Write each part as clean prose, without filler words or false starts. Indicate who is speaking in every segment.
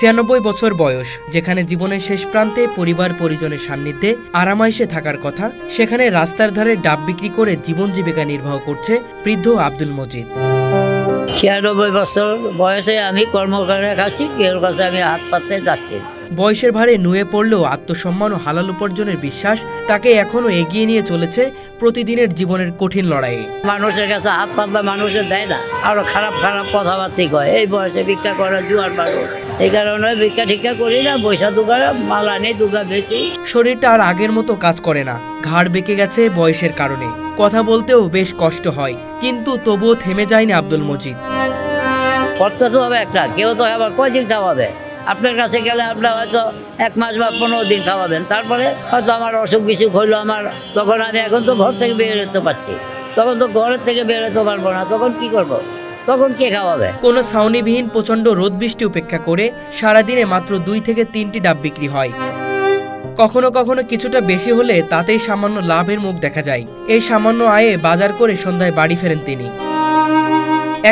Speaker 1: ৯৬ বছর বয়স, যেখানে জীবনের শেষ প্রান্তে পরিবার পরিজনের সান্নিধ্যে আরামাইশে থাকার কথা, সেখানে রাস্তার ধারে ডাব বিক্রি করে জীবন জীবিকা নির্বাহ করছে বৃদ্ধ আব্দুল মজিদ।
Speaker 2: ৯৬ বছর বয়সে আমি কর্ম করে খাচ্ছি, কেউ কাছে আমি হাত পাততে যাচ্ছি।
Speaker 1: বয়সের ভারে নুয়ে পড়লেও আত্মসম্মান ও হালাল উপার্জনের বিশ্বাস তাকে এখনো এগিয়ে নিয়ে চলেছে প্রতিদিনের জীবনের কঠিন লড়াইয়ে।
Speaker 2: মানুষের কাছে হাত পাতলে মানুষের দেয় না, আরো খারাপ খারাপ কথাবার্তা কয়। এই বয়সে ভিক্ষা করে জুয়ার মানুষ, এই কারণে ভিক্ষা টিক্ষা করি না, পয়সা দুগা মাল আনি দুগা বেশি।
Speaker 1: শরীরটা আর আগের মতো কাজ করে না, ঘাড় বেঁকে গেছে বয়সের কারণে, কথা বলতেও বেশ কষ্ট হয়, কিন্তু তবুও থেমে যায়নি আব্দুল মজিদ।
Speaker 2: করতে তো হবে একটা, কেউ তো আবার কয়দিন খাওয়াবে? আপনার কাছে গেলে আপনার হয়তো 1 মাস বা 15 দিন খাওয়াবেন, তারপরে হয়তো আমার অসুখ বিসুখ হইলো আমার, তখন আমি এখন তো ঘর থেকে বের হতে পারছি, তখন তো ঘরের থেকে বের হতে পারবো না, তখন কি করব? তখন কে খাওয়াবে?
Speaker 1: কোনো ছাউনিবিহীন প্রচন্ড রোদ বৃষ্টি উপেক্ষা করে সারাদিনে মাত্র 2 থেকে 3টি ডাব বিক্রি হয়। কখনো কখনো কিছুটা বেশি হলে তাতেই সামান্য লাভের মুখ দেখা যায়। এই সামান্য আয়ে বাজার করে সন্ধ্যায় বাড়ি ফেরেন তিনি।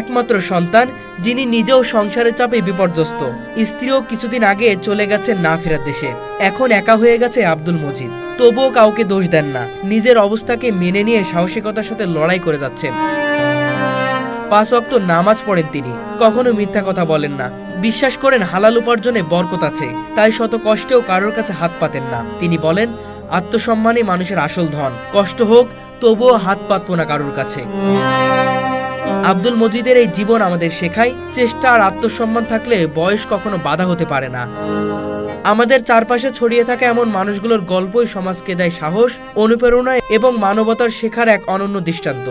Speaker 1: একমাত্র সন্তান, যিনি নিজেও সংসারের চাপে বিপর্যস্ত, স্ত্রীও কিছুদিন আগে চলে গেছেন না ফেরার দেশে। এখন একা হয়ে গেছে আব্দুল মজিদ, তবুও কাউকে দোষ দেন না, নিজের অবস্থাকে মেনে নিয়ে সাহসিকতার সাথে লড়াই করে যাচ্ছেন। 5 ওয়াক্ত নামাজ পড়েন তিনি, কখনো মিথ্যা কথা বলেন না, বিশ্বাস করেন হালাল উপার্জনে বরকত আছে, তাই শত কষ্টেও কারোর কাছে হাত পাতেন না। তিনি বলেন, আত্মসম্মানই মানুষের আসল ধন, কষ্ট হোক তবুও হাত পাতবো না কারোর কাছে। আব্দুল মজিদের এই জীবন আমাদের শেখায়, চেষ্টা আর আত্মসম্মান থাকলে বয়স কখনো বাধা হতে পারে না। আমাদের চারপাশে ছড়িয়ে থাকা এমন মানুষগুলোর গল্পই সমাজকে দেয় সাহস, অনুপ্রেরণা এবং মানবতার শেখার এক অনন্য দৃষ্টান্ত।